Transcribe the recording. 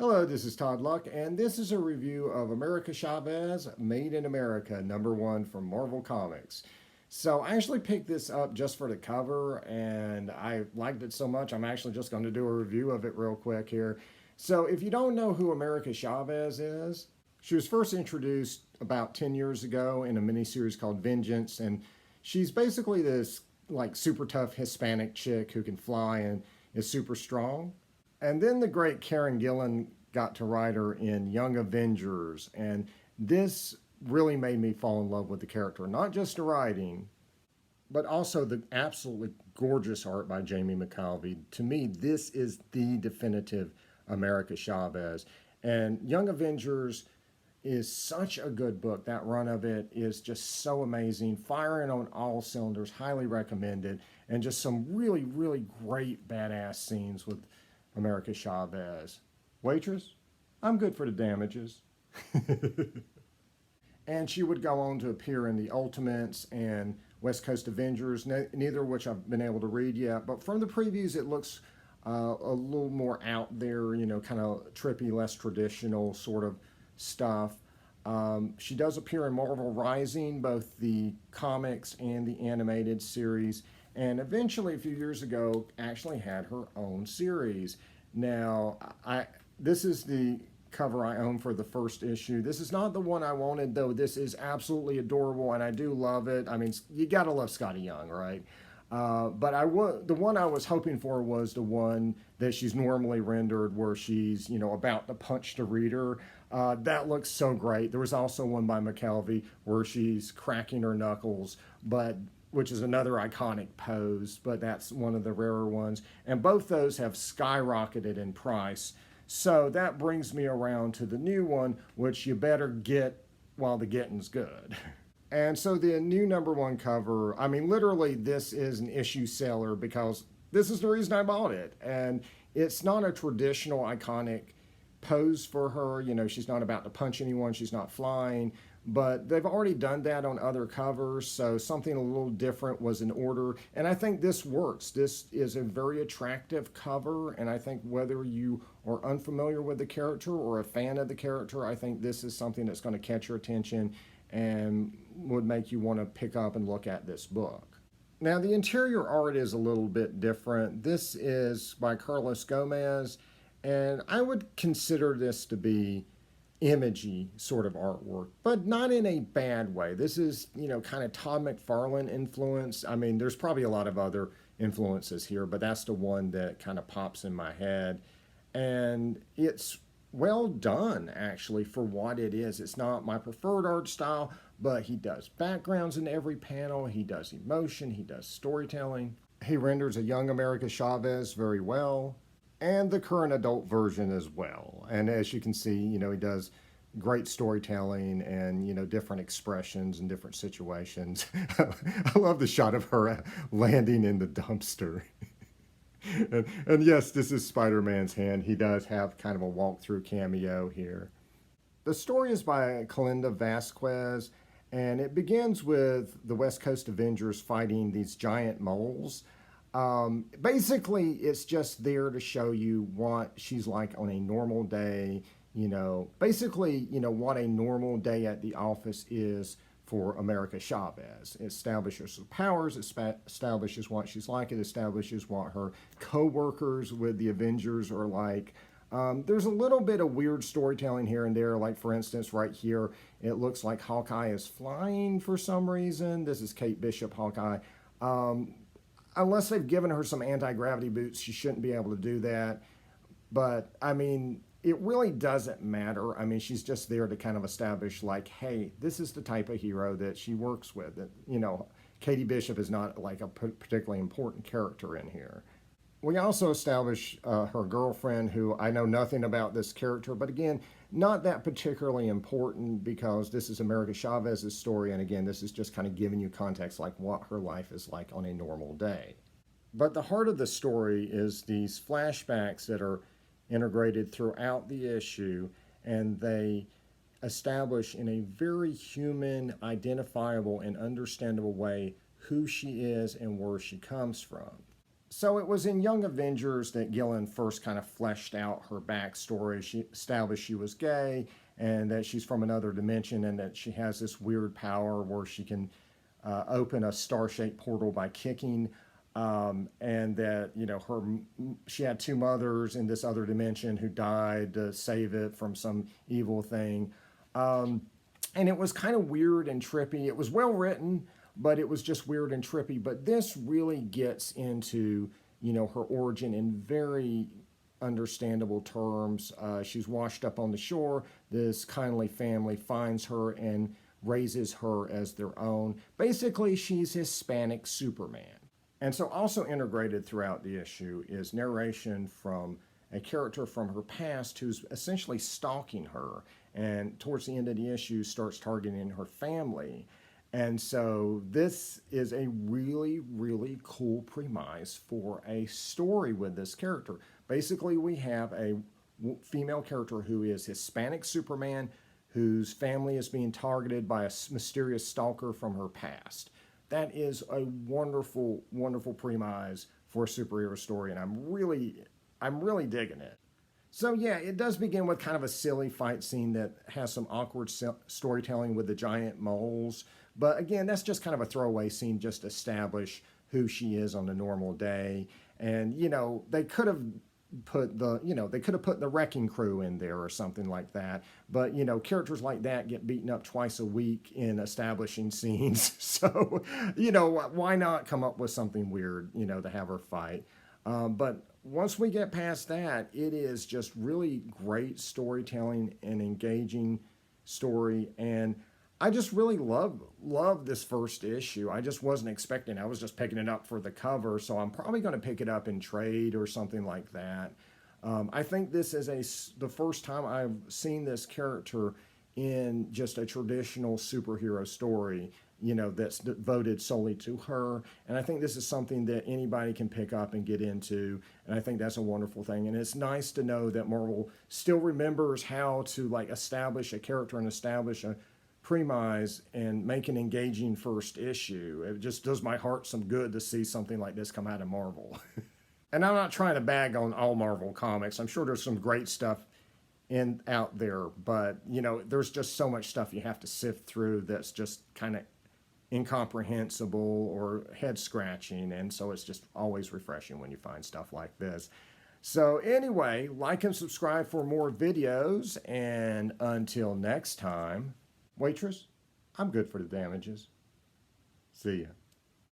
Hello, this is Todd Luck, and this is a review of America Chavez, Made in America, #1 from Marvel Comics. So I actually picked this up just for the cover, and I liked it so much, I'm actually just going to do a review of it real quick here. So if you don't know who America Chavez is, she was first introduced about 10 years ago in a miniseries called Vengeance, and she's basically this like super tough Hispanic chick who can fly and is super strong. And then the great Karen Gillan got to write her in Young Avengers, and this really made me fall in love with the character. Not just the writing, but also the absolutely gorgeous art by Jamie McKelvey. To me, this is the definitive America Chavez. And Young Avengers is such a good book. That run of it is just so amazing. Firing on all cylinders, highly recommended. And just some really, really great badass scenes with America Chavez. Waitress, I'm good for the damages. And she would go on to appear in the Ultimates and West Coast Avengers, neither of which I've been able to read yet. But from the previews, it looks a little more out there, you know, kind of trippy, less traditional sort of stuff. She does appear in Marvel Rising, both the comics and the animated series, and eventually a few years ago actually had her own series. Now, this is the cover I own for the first issue. This is not the one I wanted, though. This is absolutely adorable, and I do love it. I mean, you gotta love Scotty Young, right? But the one I was hoping for was the one that she's normally rendered where she's, you know, about to punch the reader. That looks so great. There was also one by McKelvey where she's cracking her knuckles, which is another iconic pose, but that's one of the rarer ones. And both those have skyrocketed in price. So that brings me around to the new one, which you better get while the getting's good. And so the new #1 cover, I mean, literally this is an issue seller because this is the reason I bought it. And it's not a traditional iconic pose for her. You know, she's not about to punch anyone, she's not flying, but they've already done that on other covers, so something a little different was in order, and I think this works. This is a very attractive cover, and I think whether you are unfamiliar with the character or a fan of the character, I think this is something that's going to catch your attention and would make you want to pick up and look at this book. Now, the interior art is a little bit different. This is by Carlos Gomez, and I would consider this to be imagey sort of artwork, but not in a bad way. This is, you know, kind of Todd McFarlane influence. I mean, there's probably a lot of other influences here, but that's the one that kind of pops in my head. And it's well done, actually, for what it is. It's not my preferred art style, but he does backgrounds in every panel. He does emotion. He does storytelling. He renders a young America Chavez very well, and the current adult version as well. And as you can see, you know, he does great storytelling and, you know, different expressions and different situations. I love the shot of her landing in the dumpster. And yes, this is Spider-Man's hand. He does have kind of a walkthrough cameo here. The story is by Kalinda Vasquez, and it begins with the West Coast Avengers fighting these giant moles. Basically, it's just there to show you what she's like on a normal day, you know, basically, you know, what a normal day at the office is for America Chavez. It establishes her powers, it establishes what she's like, it establishes what her co-workers with the Avengers are like. There's a little bit of weird storytelling here and there, like for instance, right here, it looks like Hawkeye is flying for some reason. This is Kate Bishop, Hawkeye. Unless they've given her some anti-gravity boots, she shouldn't be able to do that. But, I mean, it really doesn't matter. I mean, she's just there to kind of establish, like, hey, this is the type of hero that she works with. That, you know, Katie Bishop is not, like, a particularly important character in here. We also establish her girlfriend, who I know nothing about this character, but again, not that particularly important because this is America Chavez's story, and again, this is just kind of giving you context like what her life is like on a normal day. But the heart of the story is these flashbacks that are integrated throughout the issue, and they establish in a very human, identifiable, and understandable way who she is and where she comes from. So it was in Young Avengers that Gillen first kind of fleshed out her backstory. She established she was gay and that she's from another dimension and that she has this weird power where she can open a star-shaped portal by kicking, and that she had two mothers in this other dimension who died to save it from some evil thing. And it was kind of weird and trippy. It was well written, but it was just weird and trippy. But this really gets into, her origin in very understandable terms. She's washed up on the shore. This kindly family finds her and raises her as their own. Basically, she's Hispanic Superman. And so also integrated throughout the issue is narration from a character from her past who's essentially stalking her, and towards the end of the issue starts targeting her family. And so this is a really, really cool premise for a story with this character. Basically, we have a female character who is Hispanic Superman, whose family is being targeted by a mysterious stalker from her past. That is a wonderful, wonderful premise for a superhero story, and I'm really digging it. So yeah, it does begin with kind of a silly fight scene that has some awkward storytelling with the giant moles. But again, that's just kind of a throwaway scene just to establish who she is on a normal day. And, they could have put the wrecking crew in there or something like that. But, characters like that get beaten up twice a week in establishing scenes. So, why not come up with something weird, to have her fight? But once we get past that, it is just really great storytelling and engaging story. And I just really love this first issue. I just wasn't expecting. I was just picking it up for the cover, so I'm probably going to pick it up in trade or something like that. I think this is the first time I've seen this character in just a traditional superhero story, that's devoted solely to her. And I think this is something that anybody can pick up and get into. And I think that's a wonderful thing. And it's nice to know that Marvel still remembers how to establish a character and establish a premise and make an engaging first issue. It just does my heart some good to see something like this come out of Marvel. And I'm not trying to bag on all Marvel comics. I'm sure there's some great stuff out there, but there's just so much stuff you have to sift through that's just kind of incomprehensible or head scratching, and so it's just always refreshing when you find stuff like this. So anyway, like and subscribe for more videos, and until next time, waitress, I'm good for the damages. See ya.